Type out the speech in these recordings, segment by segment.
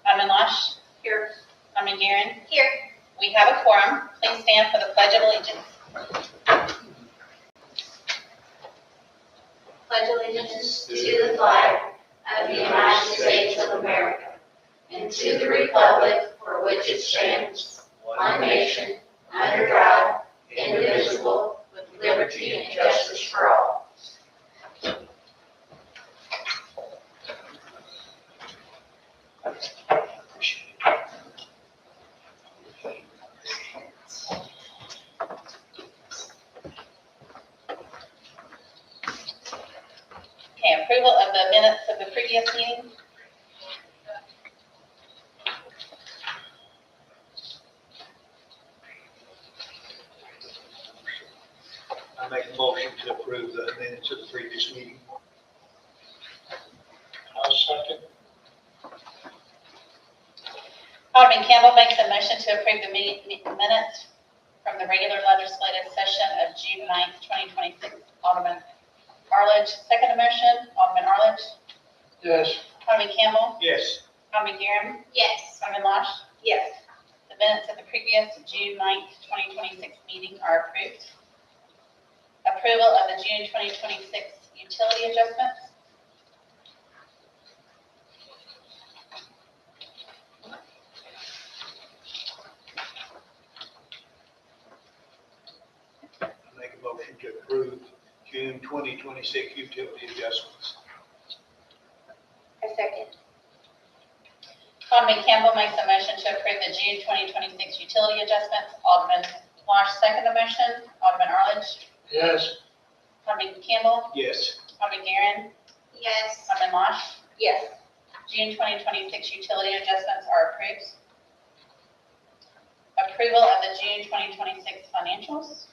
Alderman Losh? Here. Alderman Guerin? Here. We have a quorum. Please stand for the Pledge of Allegiance. Pledge allegiance to the flag of the United States of America and to the republic for which it stands, one nation, under God, indivisible, with liberty and justice for all. Okay, approval of the minutes of the previous meeting. I make a motion to approve the minutes of the previous meeting. I'll second. Alderman Campbell makes a motion to approve the minutes from the regular legislative session of June 9th, 2026. Alderman Arledge, second motion. Alderman Arledge? Yes. Alderman Campbell? Yes. Alderman Guerin? Yes. Alderman Losh? Yes. The minutes of the previous June 9th, 2026 meeting are approved. Approval of the June 2026 utility adjustments. I make a motion to approve June 2026 utility adjustments. A second. Alderman Campbell makes a motion to approve the June 2026 utility adjustments. Alderman Losh, second the motion. Alderman Arledge? Yes. Alderman Campbell? Yes. Alderman Guerin? Yes. Alderman Losh? Yes. June 2026 utility adjustments are approved. Approval of the June 2026 financials.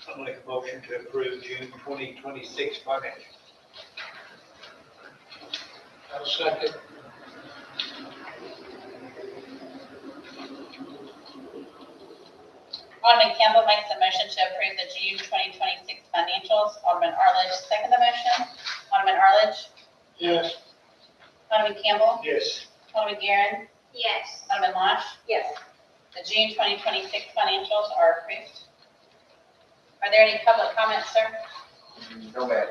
I make a motion to approve June 2026 financials. I'll second. Alderman Campbell makes a motion to approve the June 2026 financials. Alderman Arledge, second the motion. Alderman Arledge? Yes. Alderman Campbell? Yes. Alderman Guerin? Yes. Alderman Losh? Yes. The June 2026 financials are approved. Are there any public comments, sir? No, ma'am.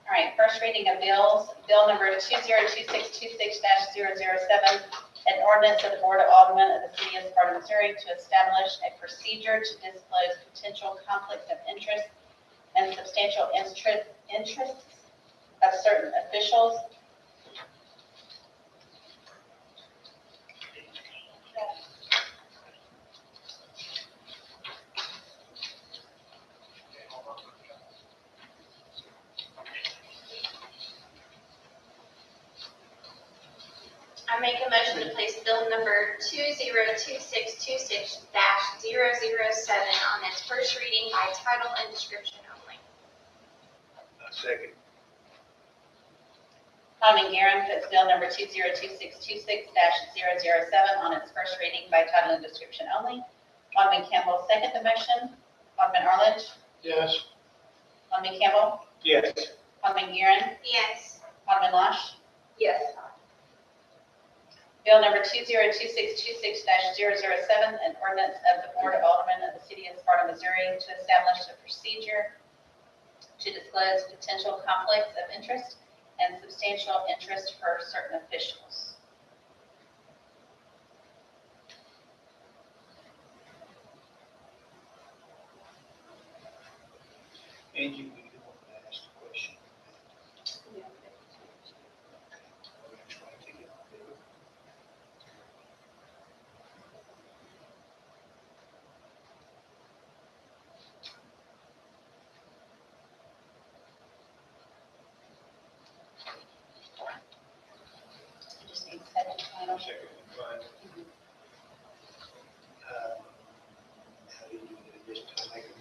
All right, first reading of bills. Bill number 202626-007, an ordinance of the Board of Aldermen of the City of Sparta, Missouri to establish a procedure to disclose potential conflicts of interest and substantial interests of certain officials. I make a motion to place bill number 202626-007 on its first reading by title and description only. Second. Alderman Guerin puts bill number 202626-007 on its first reading by title and description only. Alderman Campbell, second the motion. Alderman Arledge? Yes. Alderman Campbell? Yes. Alderman Guerin? Yes. Alderman Losh? Yes. Bill number 202626-007, an ordinance of the Board of Aldermen of the City of Sparta, Missouri to establish a procedure to disclose potential conflicts of interest and substantial interest for certain officials. Angie, we do want to ask a question. I just need second final. Second, fine. How do you do it? Just make a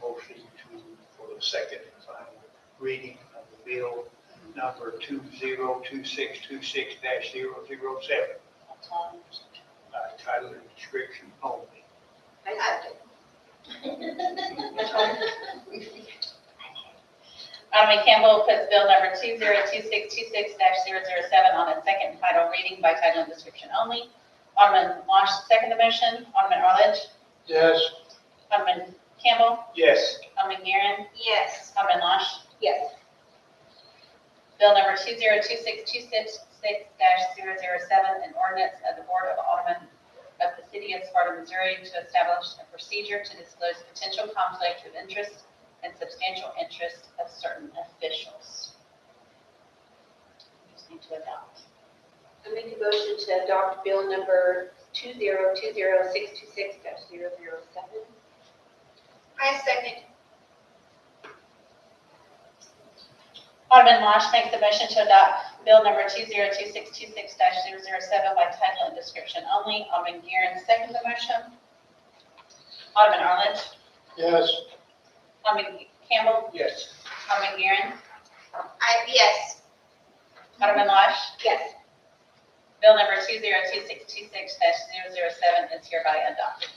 Bill number 202626-007 by title and description only. I have it. Alderman Campbell puts bill number 202626-007 on its second and final reading by title and description only. Alderman Marsh, second the motion. Alderman Arledge. Yes. Alderman Campbell. Yes. Alderman Guerin. Yes. Alderman Losh. Yes. Bill number 202626-007, an ordinance of the Board of Aldermen of the City of Sparta, Missouri, to establish a procedure to disclose potential conflict of interest and substantial interest of certain officials. We just need to adopt. I make a motion to adopt bill number 202626-007. I second. Alderman Losh makes the motion to adopt bill number 202626-007 by title and description only. Alderman Guerin seconds the motion. Alderman Arledge. Yes. Alderman Campbell. Yes. Alderman Guerin. Yes. Alderman Losh. Yes. Bill number 202626-007 is hereby adopted.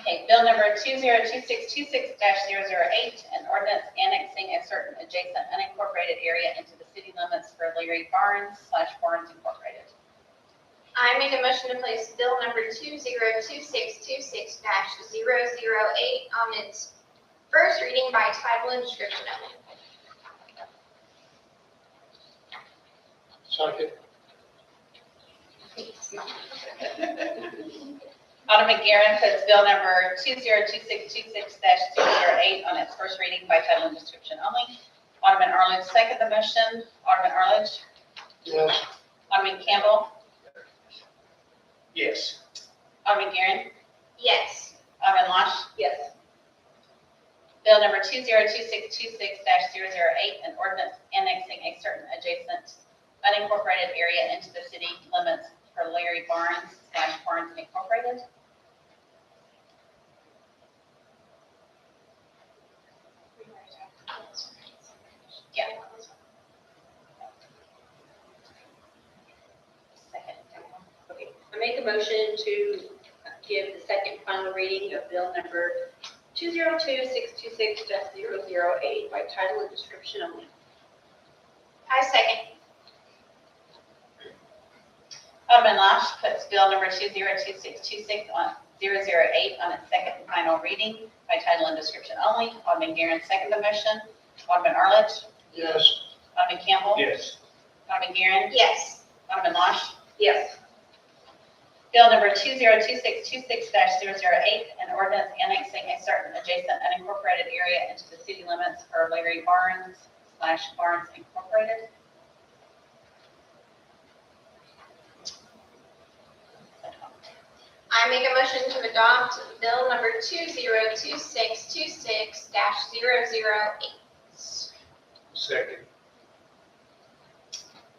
Okay, bill number 202626-008, an ordinance annexing a certain adjacent unincorporated area into the city limits for Larry Barnes /Barnes Incorporated. I make a motion to place bill number 202626-008 on its first reading by title and description only. Second. Alderman Guerin puts bill number 202626-008 on its first reading by title and description only. Alderman Arledge second the motion. Alderman Arledge. Yes. Alderman Campbell. Yes. Alderman Guerin. Yes. Alderman Losh. Yes. Bill number 202626-008, an ordinance annexing a certain adjacent unincorporated area into the city limits for Larry Barnes /Barnes Incorporated. Yeah. Second. Okay. I make a motion to give the second final reading of bill number 202626-008 by title and description only. I second. Alderman Losh puts bill number 202626-008 on its second and final reading by title and description only. Alderman Guerin second the motion. Alderman Arledge. Yes. Alderman Campbell. Yes. Alderman Guerin. Yes. Alderman Losh. Yes. Bill number 202626-008, an ordinance annexing a certain adjacent unincorporated area into the city limits for Larry Barnes /Barnes Incorporated. I make a motion to adopt bill number 202626-008. Second.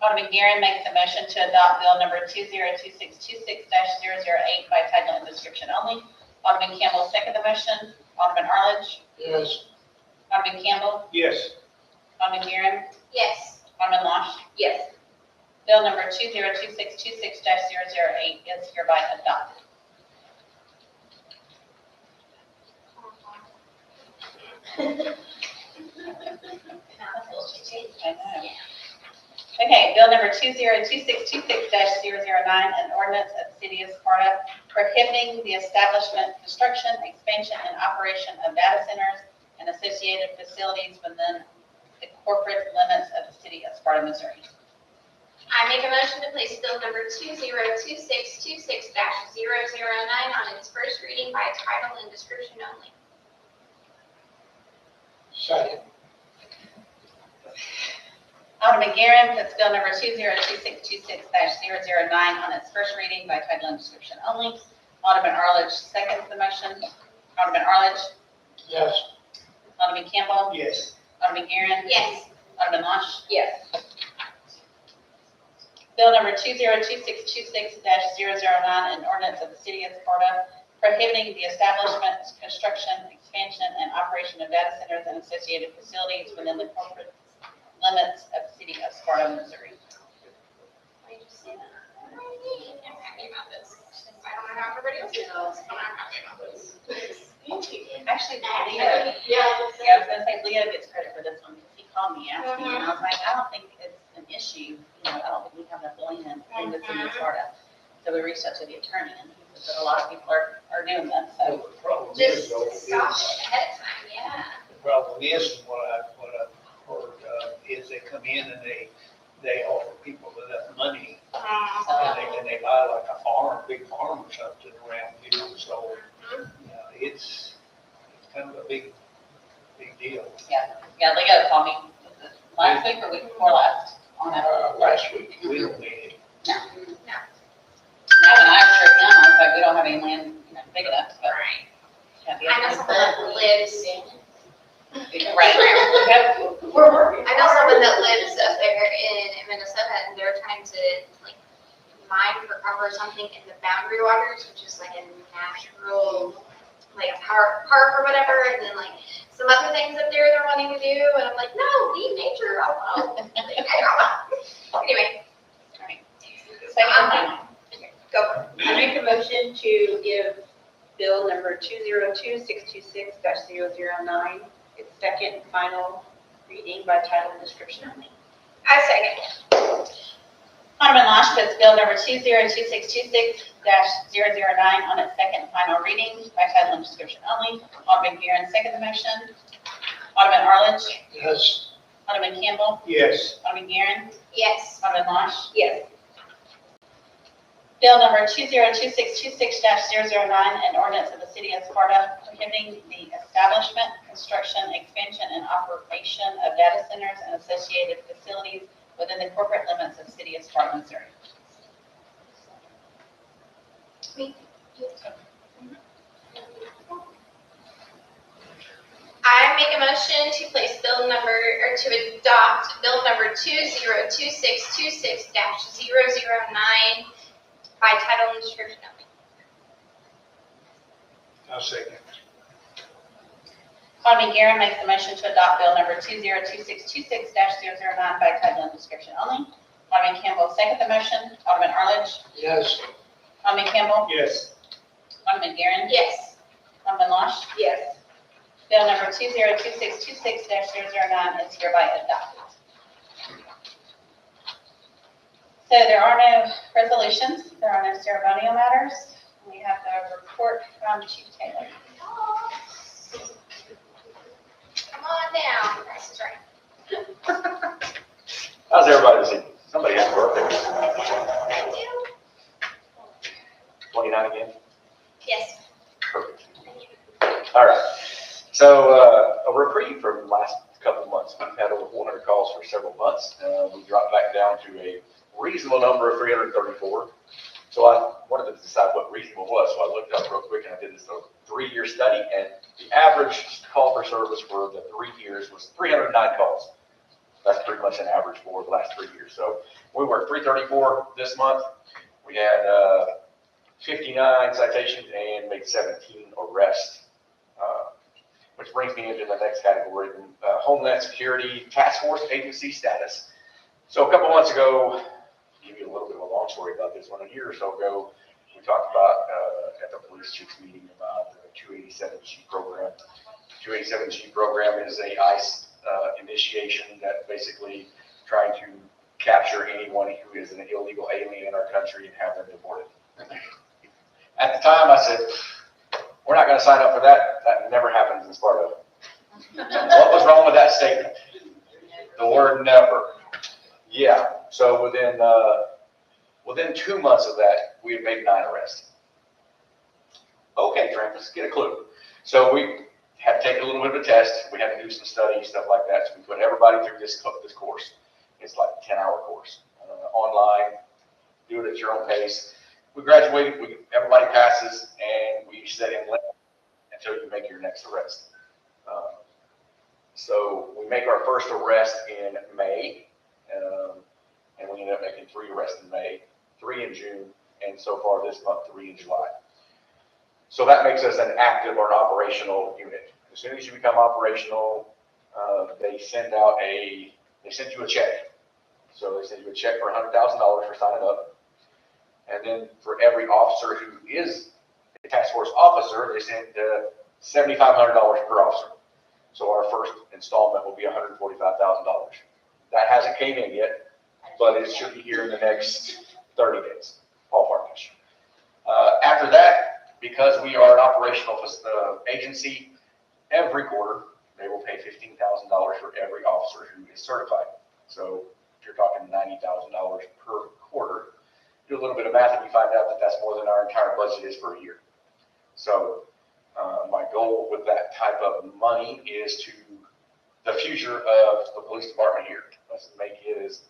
Alderman Guerin makes a motion to adopt bill number 202626-008 by title and description only. Alderman Campbell second the motion. Alderman Arledge. Yes. Alderman Campbell. Yes. Alderman Guerin. Yes. Alderman Losh. Yes. Bill number 202626-008 is hereby adopted. I know. Okay, bill number 202626-009, an ordinance of the city of Sparta prohibiting the establishment, construction, expansion, and operation of data centers and associated facilities within the corporate limits of the city of Sparta, Missouri. I make a motion to place bill number 202626-009 on its first reading by title and description only. Second. Alderman Guerin puts bill number 202626-009 on its first reading by title and description only. Alderman Arledge seconds the motion. Alderman Arledge. Yes. Alderman Campbell. Yes. Alderman Guerin. Yes. Alderman Losh. Yes. Bill number 202626-009, an ordinance of the city of Sparta prohibiting the establishment, construction, expansion, and operation of data centers and associated facilities within the corporate limits of the city of Sparta, Missouri. I'm happy about this. I don't know how everybody else feels, but I'm happy about this. Actually, Leah, I was gonna say Leah gets credit for this one, because he called me asking, and I was like, I don't think it's an issue, I don't think we have enough land in the city of Sparta. So we reached out to the attorney, and he said that a lot of people are doing that, so. The problem Just is, though, stop is, ahead of time, yeah. the problem is, what I've heard, is they come in and they offer people enough money, and they buy like a farm, big farm or something around, so, it's kind of a big deal. Yeah, Leah called me last week or week before last on that. Last week, we don't need it. No, and I assured him, I was like, we don't have any land, big enough, but. Right. Yeah, I know someone that lives, Right. I know someone that lives up there in Minnesota, and they're trying to, like, mine for copper or something in the Boundary Waters, which is like a natural, like, park or whatever, and then, like, some other things up there they're wanting to do, and I'm like, no, leave nature alone. Anyway. Second, Go for it. I make a motion to give bill number 202626-009 its second and final reading by title and description only. I second. Alderman Losh puts bill number 202626-009 on its second and final reading by title and description only. Alderman Guerin, second the motion. Alderman Arledge, Yes. Alderman Campbell, Yes. Alderman Guerin, Yes. Alderman Losh. Yes. Bill number 202626-009, an ordinance of the city of Sparta prohibiting the establishment, construction, expansion, and operation of data centers and associated facilities within the corporate limits of the city of Sparta, Missouri. I make a motion to place bill number, or to adopt bill number 202626-009 by title and description only. I'll second. Alderman Guerin makes the motion to adopt bill number 202626-009 by title and description only. Alderman Campbell, second the motion. Alderman Arledge, Yes. Alderman Campbell, Yes. Alderman Guerin, Yes. Alderman Losh. Yes. Bill number 202626-009 is hereby adopted. So there are no resolutions, there are no ceremonial matters. We have the report from Chief Taylor. Come on down. This is right. How's everybody this evening? Somebody has a birthday. I do. 29 again? Yes. Perfect. All right. So a reprieve from the last couple of months. We've had over 400 calls for several months. We dropped back down to a reasonable number of 334. So I wanted to decide what reasonable was. So I looked up real quick and I did this 3-year study, and the average call for service for the 3 years was 309 calls. That's pretty much an average for the last 3 years. So we were at 334 this month. We had 59 citations and made 17 arrests, which brings me into the next category, Homeland Security Task Force Agency status. So a couple months ago, give you a little bit of a long story about this one. A year or so ago, we talked about at the police chief's meeting about the 287G program. The 287G program is a ICE initiation that basically trying to capture anyone who is an illegal alien in our country and have them deported. At the time, I said, we're not going to sign up for that. That never happens in Sparta. What was wrong with that statement? The word never. Yeah. So within 2 months of that, we had made 9 arrests. Okay, Trampus, get a clue. So we had to take a little bit of a test. We had to do some study, stuff like that. So we put everybody through this course. It's like a 10-hour course, online. Do it at your own pace. We graduated. Everybody passes, and we sit in limbo until you make your next arrest. So we make our first arrest in May, and we ended up making 3 arrests in May, 3 in June, and so far this month, 3 in July. So that makes us an active or an operational unit. As soon as you become operational, they send you a check. So they send you a check for $100,000 for signing up. And then for every officer who is a task force officer, they send $7,500 per officer. So our first installment will be $145,000. That hasn't came in yet, but it should be here in the next 30 days, ballparkish. After that, because we are an operational agency, every quarter they will pay $15,000 for every officer who is certified. So if you're talking $90,000 per quarter, do a little bit of math and you find out that that's more than our entire budget is for a year. So my goal with that type of money is to the future of the police department here. Let's make it as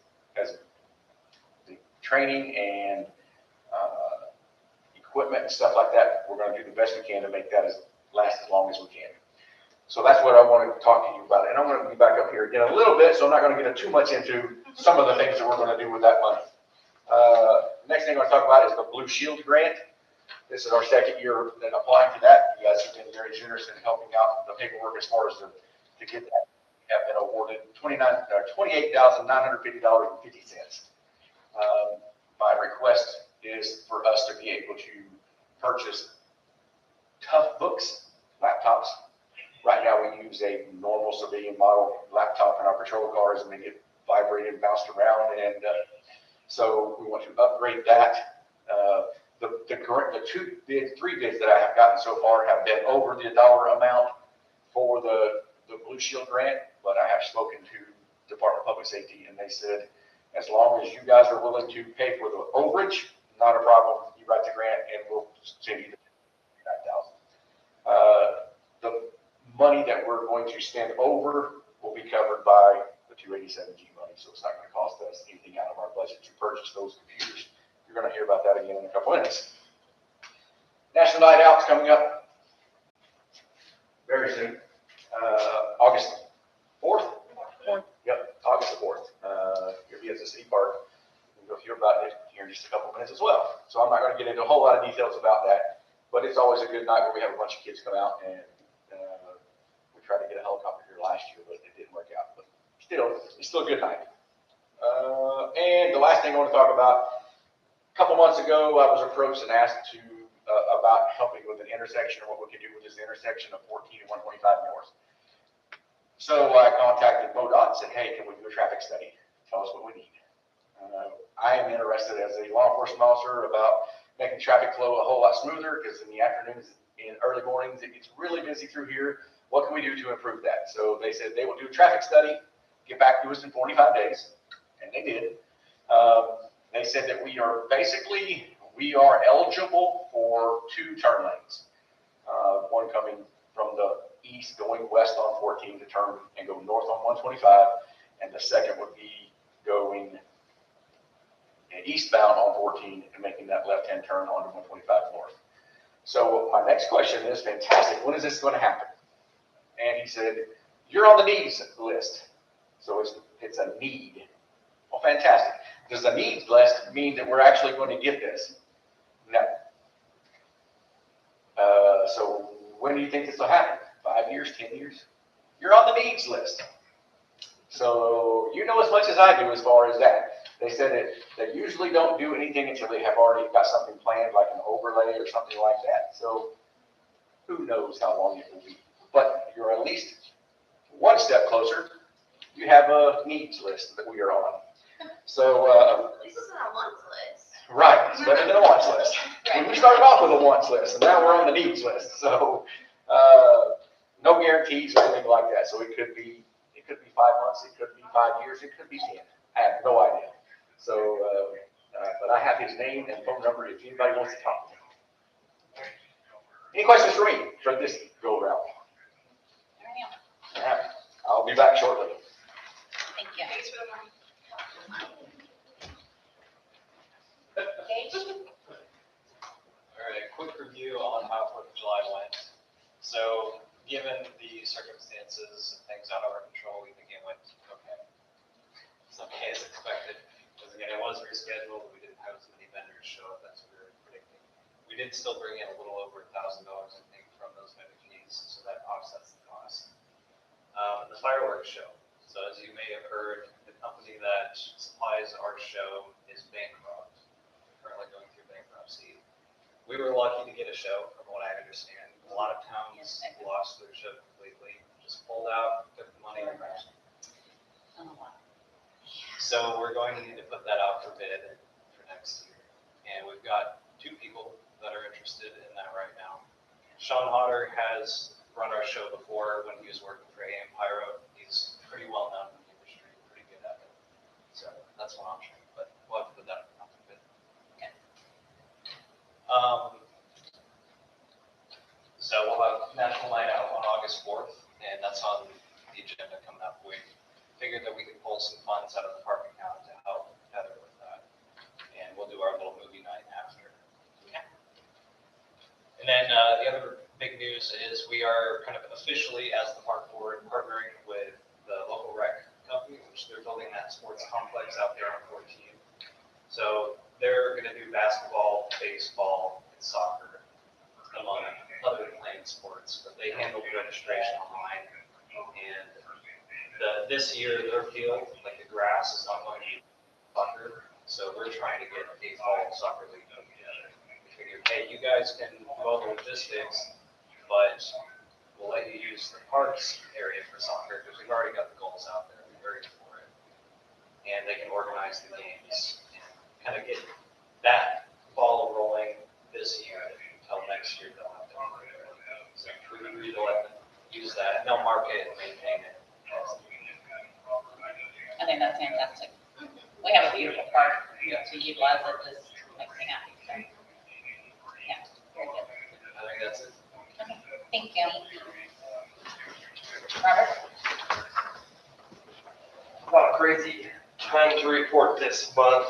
the training and equipment and stuff like that. We're going to do the best we can to make that last as long as we can. So that's what I wanted to talk to you about. And I'm going to be back up here again a little bit, so I'm not going to get too much into some of the things that we're going to do with that money. Next thing I'm going to talk about is the Blue Shield grant. This is our second year applying for that. You guys have been very generous in helping out the paperwork as far as to get that. We have been awarded $28,950.50. My request is for us to be able to purchase tough books, laptops. Right now we use a normal civilian model laptop in our patrol cars and they get vibrated and bounced around. And so we want to upgrade that. The three bids that I have gotten so far have been over the dollar amount for the Blue Shield grant, but I have spoken to Department of Public Safety and they said, as long as you guys are willing to pay for the overage, not a problem. You write the grant and we'll send you the $9,000. The money that we're going to spend over will be covered by the 287G money, so it's not going to cost us anything out of our budget to purchase those computers. You're going to hear about that again in a couple minutes. National Night Out's coming up very soon, August 4th. Yep, August the 4th. You'll be at the city park. We'll hear about it here in just a couple minutes as well. So I'm not going to get into a whole lot of details about that, but it's always a good night where we have a bunch of kids come out, and we tried to get a helicopter here last year, but it didn't work out. But still, it's still a good night. And the last thing I want to talk about, a couple months ago, I was approached and asked about helping with an intersection or what we could do with this intersection of 14 and 125 north. So I contacted MoDOT and said, hey, can we do a traffic study? Tell us what we need. I am interested as a law enforcement officer about making traffic flow a whole lot smoother because in the afternoons and early mornings, it gets really busy through here. What can we do to improve that? So they said they will do a traffic study, get back to us in 45 days, and they did. They said that we are eligible for 2 turn lanes. One coming from the east going west on 14 to turn and go north on 125, and the second would be going eastbound on 14 and making that left-hand turn onto 125 north. So my next question is, fantastic, when is this going to happen? And he said, you're on the needs list. So it's a need. Well, fantastic. Does the needs list mean that we're actually going to get this? No. So when do you think this will happen? 5 years, 10 years? You're on the needs list. So you know as much as I do as far as that. They said that they usually don't do anything until they have already got something planned, like an overlay or something like that. So who knows how long it will be. But you're at least one step closer. You have a needs list that we are on. So This is our wants list. right, it's better than a wants list. We started off with a wants list, and now we're on the needs list. So no guarantees or anything like that. So it could be 5 months, it could be 5 years, it could be 10. I have no idea. So, but I have his name and phone number if anybody wants to talk to him. Any questions for me for this go around? All right, I'll be back shortly. Thank you. Thanks for the money. Gage? All right, quick review on how 4th of July went. So, given the circumstances and things out of our control, we think it went okay. It's okay as expected. Because again, it was rescheduled, we didn't have as many vendors show up as we were predicting. We did still bring in a little over $1,000, I think, from those vendor fees, so that offsets the cost. The fireworks show. So as you may have heard, the company that supplies our show is bankrupt, currently going through bankruptcy. We were lucky to get a show, from what I understand. A lot of towns lost their show completely, just pulled out, took the money and ran. So we're going to need to put that out for bid for next year. And we've got 2 people that are interested in that right now. Sean Hodder has run our show before when he was working for AM Pyro. He's pretty well known in the industry, pretty good at it. So that's one option, but we'll have to put that out for bid. Okay. So we'll have National Night Out on August 4th, and that's on the agenda coming up. We figured that we could pull some funds out of the park account to help Heather with that. And we'll do our little movie night after. Okay. And then the other big news is we are kind of officially, as the park board, partnering with the local rec company, which they're building that sports complex out there on 14. So they're going to do basketball, baseball, and soccer, among other playing sports. But they handle the registration online. And this year, their field, like the grass, is not going to be soccer. So we're trying to get a fall soccer league put together. We figured, hey, you guys can do all the logistics, but we'll let you use the parks area for soccer because we've already got the goals out there. We're ready for it. And they can organize the games and kind of get that ball rolling this year until next year. They'll have to. So we would agree to let them use that, and they'll market and maintain it. I think that's fantastic. We have a beautiful park, to utilize it just makes me happy. So, yeah, very good. I think that's it. Thank you. Robert? Not a crazy time to report this month.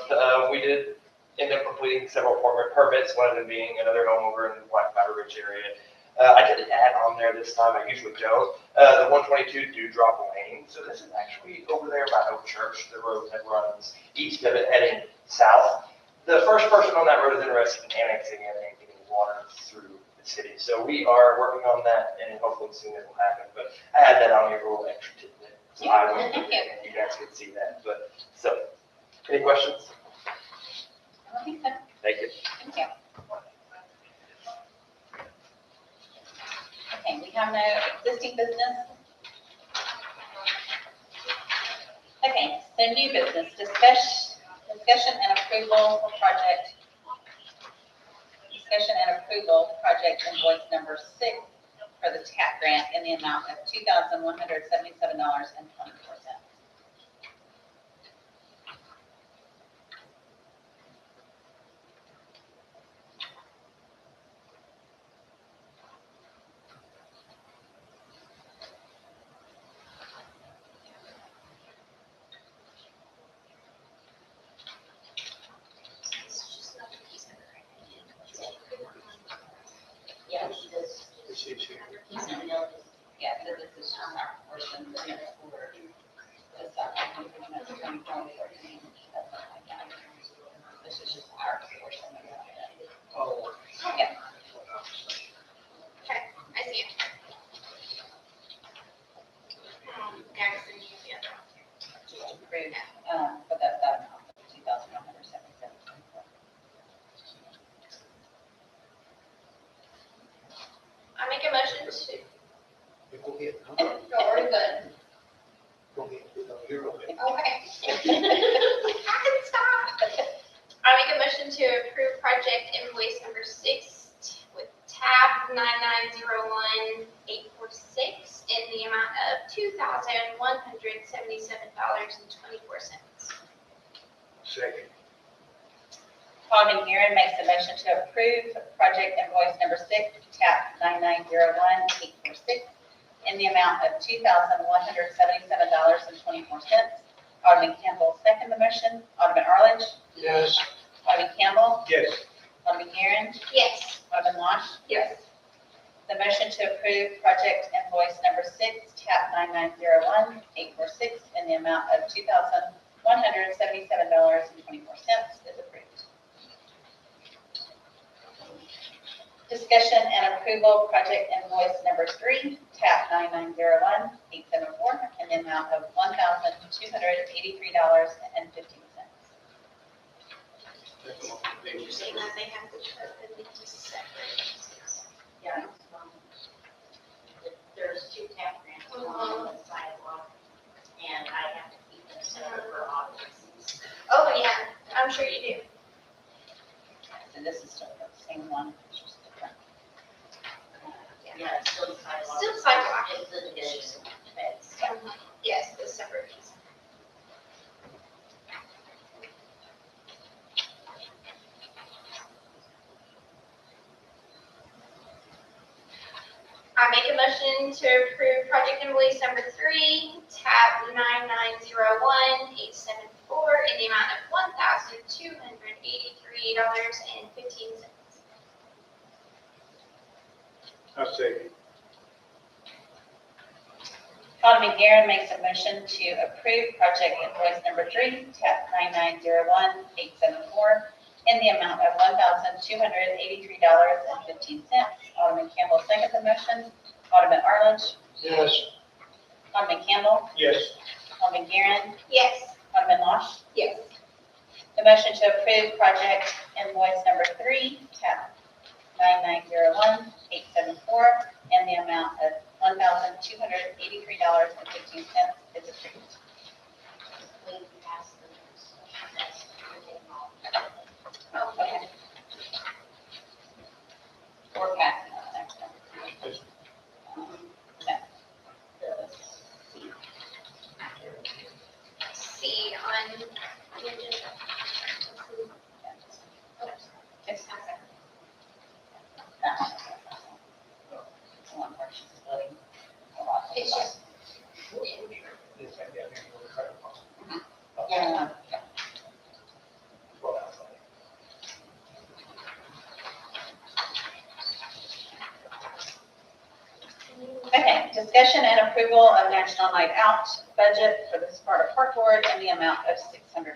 We did end up completing several permits, one of them being another home over in the Black Powder Ridge area. I did add on there this time, I usually don't. The 122 Dewdrop Lane. So this is actually over there by Oak Church, the road that runs east of it heading south. The first person on that road is interested in annexing it and getting water through the city. So we are working on that, and hopefully soon it will happen. But I had that on here for a little extra tidbit. So I will, Thank you. and you guys can see that. But so, any questions? I don't think so. Thank you. Thank you. Okay, we have no existing business. Okay, so new business, discussion and approval of project. Discussion and approval project invoice number 6 for the TAP grant in the amount of $2,177.24. Yeah, he does. Yeah, so this is our portion, the next quarter. This is just our portion of that. Oh, Yeah. Okay, I see it. Jackson, the other one. To approve, but that amount of $2,177.24. I make a motion to, go ahead. no, we're good. Go ahead. No, you're okay. Okay. I can stop. I make a motion to approve project invoice number 6 with tab 9901846 in the amount of $2,177.24. Second. Alderman Guerin makes a motion to approve project invoice number 6, TAP 9901846, in the amount of $2,177.24. Alderman Campbell second the motion. Alderman Arledge? Yes. Alderman Campbell? Yes. Alderman Guerin? Yes. Alderman Losh? Yes. The motion to approve project invoice number 6, TAP 9901846, in the amount of $2,177.24 is approved. Discussion and approval, project invoice number 3, TAP 9901-874, in the amount of $1,283.15. You're saying that they have to put it into separate. Yeah. There's 2 tap grants, one on the sidewalk, and I have to keep them separate for audits. Oh, yeah, I'm sure you do. So this is still the same one, it's just different. Yeah, it's still sidewalk. Still sidewalk. It's the division fence. Yes, the separate piece. I make a motion to approve project invoice number 3, tab 9901-874, in the amount of $1,283.15. I'll say, Alderman Guerin makes a motion to approve project invoice number 3, TAP 9901-874, in the amount of $1,283.15. Alderman Campbell seconds the motion. Alderman Arledge. yes. Alderman Campbell. Yes. Alderman Guerin. Yes. Alderman Losh. Yes. The motion to approve project invoice number 3, TAP 9901-874, in the amount of $1,283.15 is approved. We passed the that's Okay. We're passing on the next one. See on the agenda. It's that one. It's the one where she's splitting a lot. It's just. This and that, and we'll try to follow. Yeah. Well, that's fine. Okay, discussion and approval of National Night Out budget for the Sparta Park Board in the amount of $600.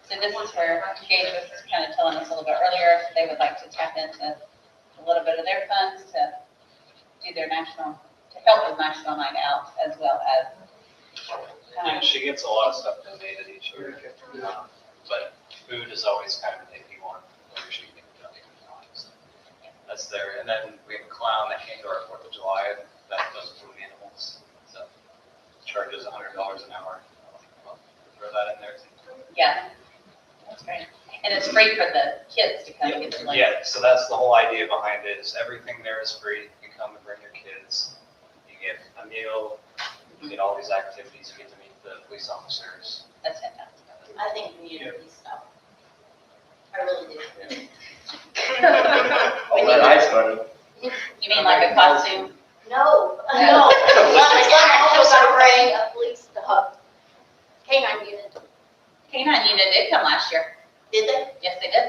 So this is where Gage was kind of telling us a little bit earlier, they would like to tap into a little bit of their funds to do their national, to help with National Night Out as well as. Yeah, she gets a lot of stuff donated each year, but food is always kind of an iffy one, whether she can donate or not. So that's there. And then we have a clown that came to our 4th of July that does food animals. So charges $100 an hour. Well, throw that in there too. Yeah, that's great. And it's free for the kids to come and get the lunch. Yeah, so that's the whole idea behind it, is everything there is free. You come and bring your kids. You get a meal, you get all these activities, you get to meet the police officers. That's fantastic. I think we need to be stopped. I really do. All that ice money. You mean like a costume? No, No. no. It's like I also got to bring a police dog. Canine unit. K-9 unit did come last year. Did they? Yes, they did.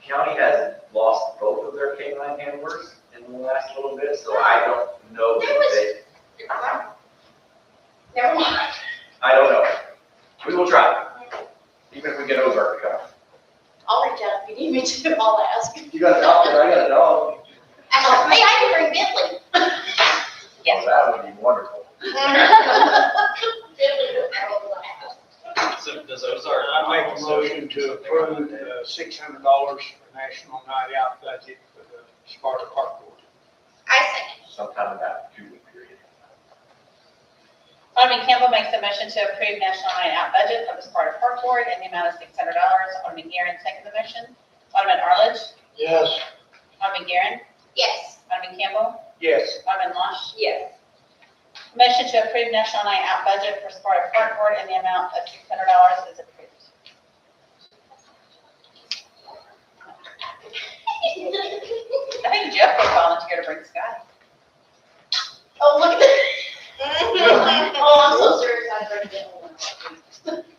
County has lost both of their canine handlers in the last little bit, so I don't know There that was- they, Never mind. I don't know. We will try, even if we get Ozark to come. I'll reach out if you need me to. I'll ask. You got a dog, I got a dog. Hey, I can bring Bentley. Yes. Oh, that would be wonderful. Bentley will travel to the house. So does Ozark? I make a motion to approve $600 for National Night Out budget for the Sparta Park Board. I second. Sometime in that 2-week period. Alderman Campbell makes a motion to approve National Night Out budget of the Sparta Park Board in the amount of $600. Alderman Guerin seconds the motion. Alderman Arledge. Yes. Alderman Guerin. Yes. Alderman Campbell. Yes. Alderman Losh. Yes. Motion to approve National Night Out budget for Sparta Park Board in the amount of $600 is approved. I think Jeff would volunteer to bring Scotty. Oh, look at that. Oh, I'm so serious. I bring Bentley.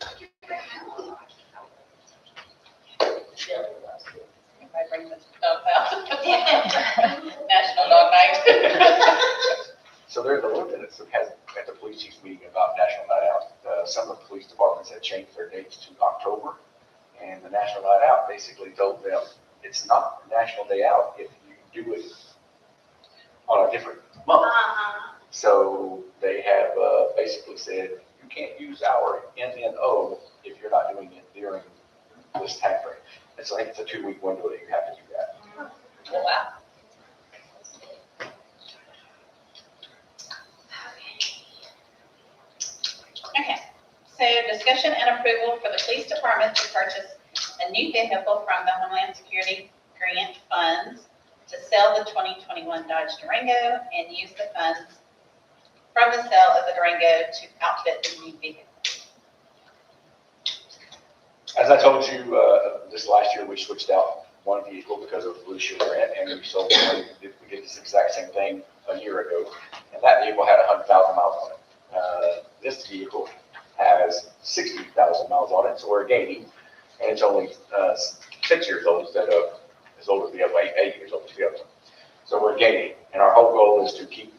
Everybody brings his dog out. National Dog Night. So there's a little bit that has at the police chief's meeting about National Night Out. Some of the police departments had changed their dates to October, and the National Night Out basically told them it's not National Day Out if you do it on a different month. So they have basically said you can't use our NNO if you're not doing it during this time frame. And so I think it's a 2-week window that you have to do that. Oh, wow. Okay, so discussion and approval for the police department to purchase a new vehicle from the Homeland Security grant funds to sell the 2021 Dodge Durango and use the funds from the sale of the Durango to outfit the new vehicle. As I told you, this last year, we switched out one vehicle because of the Blue Shield grant, and we sold one. We did this exact same thing a year ago, and that vehicle had 100,000 miles on it. This vehicle has 60,000 miles on it, so we're gaining, and it's only 6 years old instead of as old as the other, 8 years old as the other one. So we're gaining, and our whole goal is to keep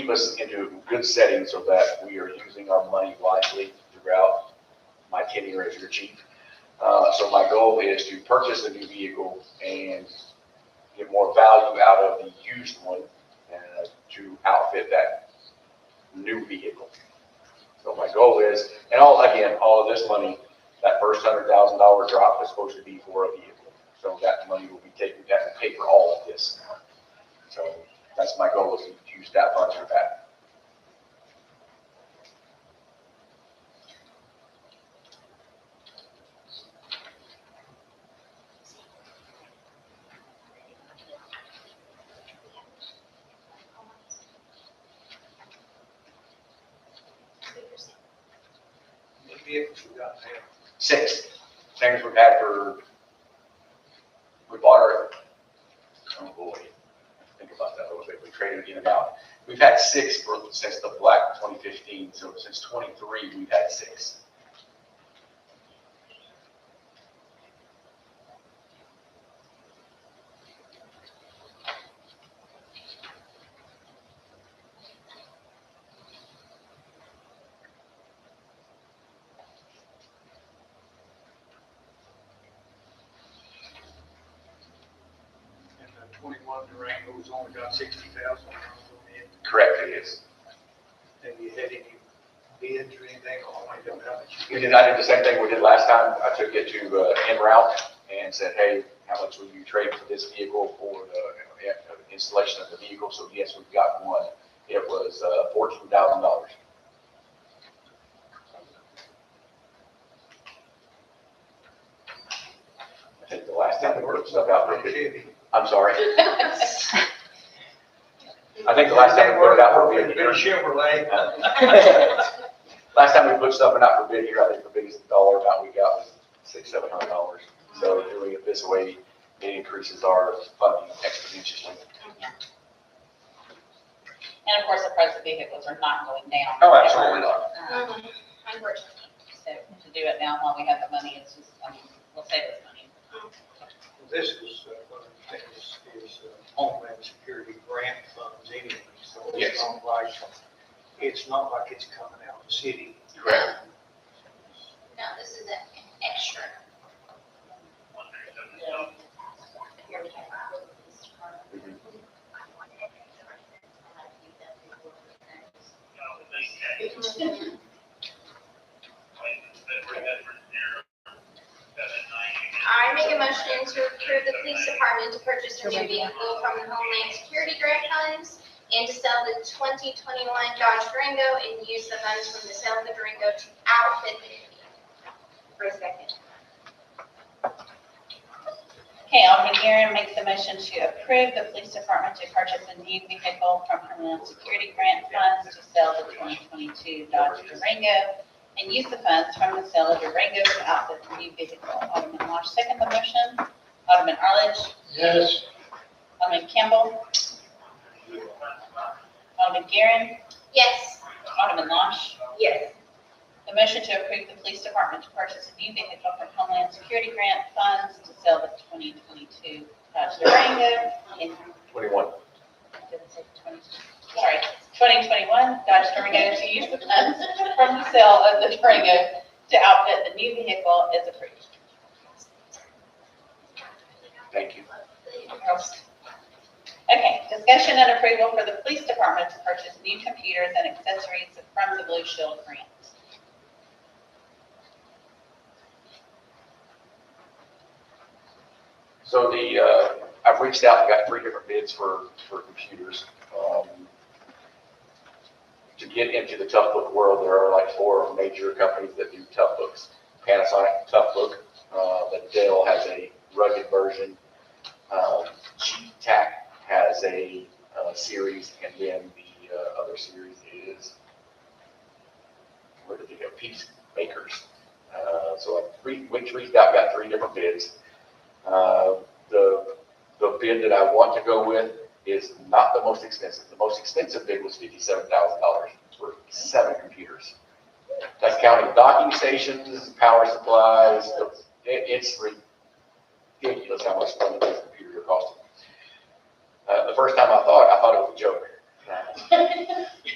us into good settings so that we are using our money wisely throughout my tenure as your chief. So my goal is to purchase a new vehicle and get more value out of the used one to outfit that new vehicle. So my goal is, and all of this money, that first $100,000 drop is supposed to be for a vehicle. So that money will be taken, that will pay for all of this. So that's my goal, is to use that funds for that. The vehicles we got there. 6, same as we've had we bought our, oh boy, think about that a little bit, we traded in and out. We've had 6 since the Black 2015, so since 23, we've had 6. And the 21 Durango's only got 60,000 miles on it. Correct, it is. Have you had any bids or anything on it? How much you I did the same thing we did last time. I took it to en route and said, hey, how much will you trade for this vehicle for the installation of the vehicle? So yes, we've got one. It was $14,000. I think the last time we put stuff out for bid. I'm sorry. I think the last time we put it out for bid. They're Chevrolet. Last time we put something out for bid here, I think the biggest dollar amount we got was $600-700. So doing it this way, it increases our funding exponentially. And of course, the price of vehicles are not going down. Oh, absolutely not. Unfortunately, so to do it now while we have the money, it's just, we'll save us money. This is, what I think is Homeland Security grant funds anyway, so Yes. it's not like it's coming out of the city. Correct. No, this is an extra. I make a motion to approve the police department to purchase a new vehicle from the Homeland Security grant funds and to sell the 2021 Dodge Durango and use the funds from the sale of the Durango to outfit the new vehicle. For a second. Okay, Alderman Guerin makes the motion to approve the police department to purchase a new vehicle from Homeland Security grant funds to sell the 2022 Dodge Durango and use the funds from the sale of Durango to outfit the new vehicle. Alderman Marsh, second the motion. Alderman Arledge. Yes. Alderman Campbell. Alderman Guerin. Yes. Alderman Losh. Yes. The motion to approve the police department to purchase a new vehicle from Homeland Security grant funds to sell the 2022 Dodge Durango in 21. did it say 22? Sorry, 2021 Dodge Durango to use the funds from the sale of the Durango to outfit the new vehicle is approved. Thank you. Okay, discussion and approval for the police department to purchase new computers and accessories from the Blue Shield grant. So I've reached out and got 3 different bids for computers. To get into the Toughbook world, there are like 4 major companies that do Toughbooks. Panasonic Toughbook, but Dell has a rugged version. G-Tac has a series, and then the other series is, where did they go? Peacemakers. So I reached out, got 3 different bids. The bid that I want to go with is not the most expensive. The most expensive bid was $57,000 for 7 computers. That's counting docking stations, power supplies. It's ridiculous how much money these computers are costing. The first time I thought it was a joke.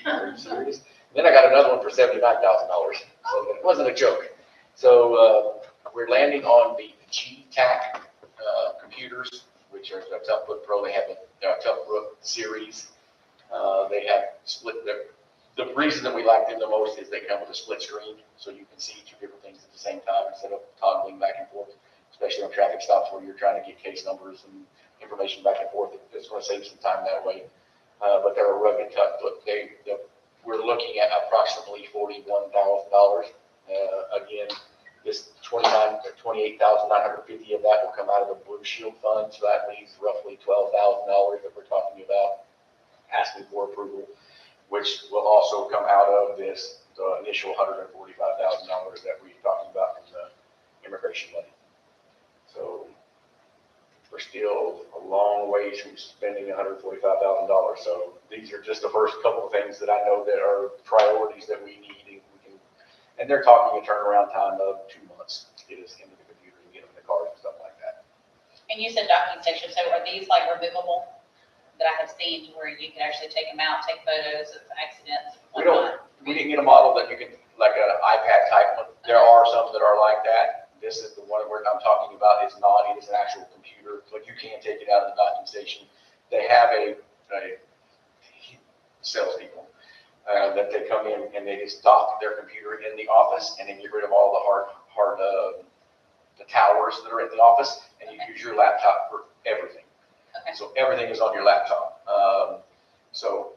Are you serious? Then I got another one for $79,000, so it wasn't a joke. So we're landing on the G-Tac computers, which are the Toughbook Pro. They have the Toughbook series. They have split. The reason that we like them the most is they come with a split screen, so you can see 2 different things at the same time instead of toggling back and forth, especially on traffic stops where you're trying to get case numbers and information back and forth. It's going to save some time that way. But they're a rugged Toughbook. We're looking at approximately $41,000. Again, this $28,950 of that will come out of the Blue Shield fund, so that leaves roughly $12,000 that we're talking about asking for approval, which will also come out of the initial $145,000 that we're talking about from the immigration money. So we're still a long ways from spending $145,000. So these are just the first couple of things that I know that are priorities that we need. And they're talking a turnaround time of 2 months to get us into the computer and get them in the cars and stuff like that. And you said docking stations, so are these like removable that I have seen where you can actually take them out, take photos of accidents? We didn't get a model that you can, like an iPad type one. There are some that are like that. This is the one where I'm talking about. It's not, it is an actual computer, but you can take it out of the docking station. They have a salespeople. That they come in and they just dock their computer in the office and then get rid of all the the towers that are in the office, and you use your laptop for everything. Okay. So everything is on your laptop. So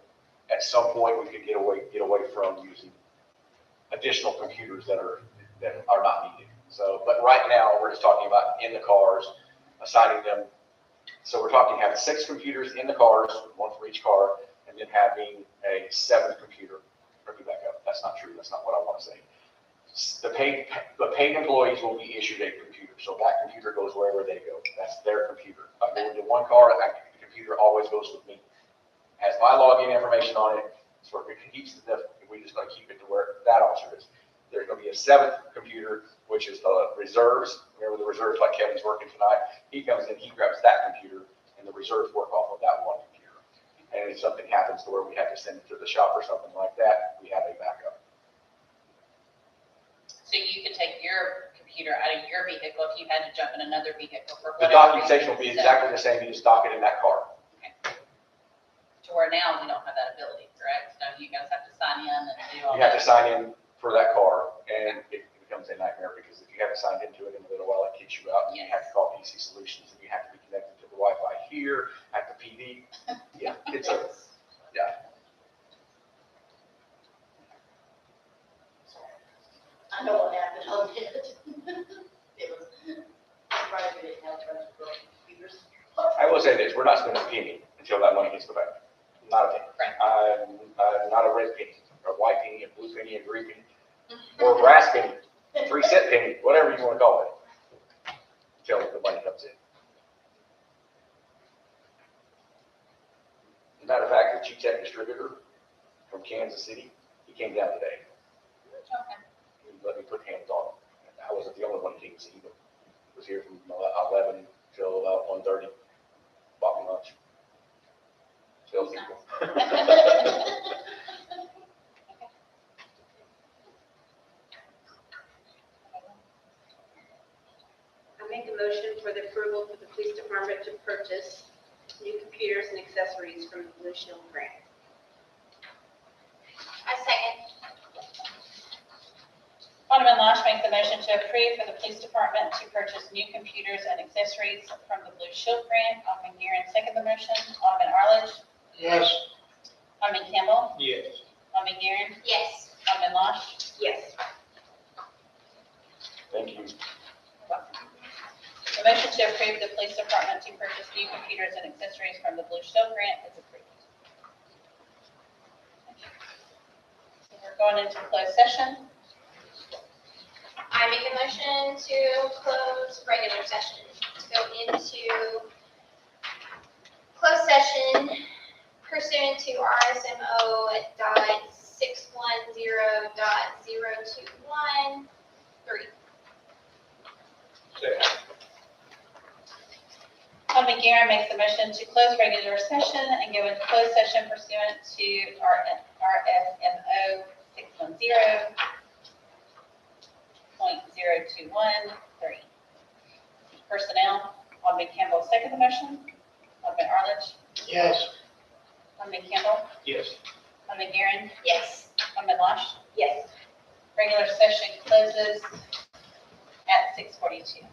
at some point we could get away from using additional computers that are not needed. So, but right now we're just talking about in the cars, assigning them. So we're talking having 6 computers in the cars, 1 for each car, and then having a 7th computer. Let me back up. That's not true. That's not what I want to say. The paid employees will be issued a computer. So that computer goes wherever they go. That's their computer. If I go into one car, that computer always goes with me. Has my login information on it. So it keeps we're just going to keep it to where that officer is. There's going to be a 7th computer, which is the reserves. Remember the reserves, like Kevin's working tonight. He comes in, he grabs that computer, and the reserves work off of that one computer. And if something happens to where we have to send it to the shop or something like that, we have a backup. So you could take your computer out of your vehicle if you had to jump in another vehicle for The whatever docking station will be exactly the same. You just dock it in that car. Okay. To where now we don't have that ability, correct? So you guys have to sign in and do all You have that. to sign in for that car, and it becomes a nightmare because if you haven't signed into it in a little while, it kicks you out, and you have to call PC Solutions, and you have to be connected to the Wi-Fi here at the PD. Yeah, yeah. I know what happened on it. It was, probably didn't have a bunch of broken computers. I will say this: we're not spending a penny until that money hits the bank. Not a penny. Right. I'm not a red penny, a white penny, a blue penny, a green penny, or a brass penny, 3-cent penny, whatever you want to call it, until the money comes in. As a matter of fact, the G-Tech distributor from Kansas City, he came down today. Okay. He let me put hands on him. I wasn't the only one he came to see, but was here from 11 till about 1:30. Bought me lunch. Salespeople. purchase new computers and accessories from the Blue Shield grant. I second. Alderman Losh makes the motion to approve for the police department to purchase new computers and accessories from the Blue Shield grant. Alderman Guerin, second the motion. Alderman Arledge. Yes. Alderman Campbell. Yes. Alderman Guerin. Yes. Alderman Losh. Yes. Thank you. The motion to approve the police department to purchase new computers and accessories from the Blue Shield grant is approved. So we're going into closed session. I make a motion to close regular session, to go into closed session pursuant to RSMO .610.0213. Second. Alderman Guerin makes the motion to close regular session and go into closed session pursuant to RSMO 610.0213. Personnel, Alderman Campbell, second the motion. Alderman Arledge. Yes. Alderman Campbell. Yes. Alderman Guerin. Yes. Alderman Losh. Yes. Regular session closes at 6:42.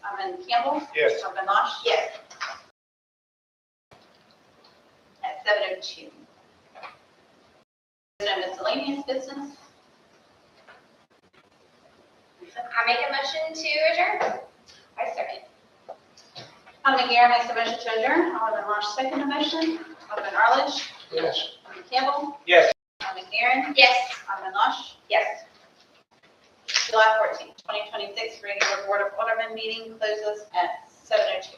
Alderman Campbell. Yes. Alderman Losh. Yes. At 7:02. Is there miscellaneous business? I make a motion to adjourn. I second. Alderman Guerra makes a motion to adjourn. Alderman Losh second the motion. Alderman Arledge. Yes. Alderman Campbell. Yes. Alderman Guerin. Yes. Alderman Losh. Yes. July 14th, 2026 regular Board of Aldermen meeting closes at 7:02.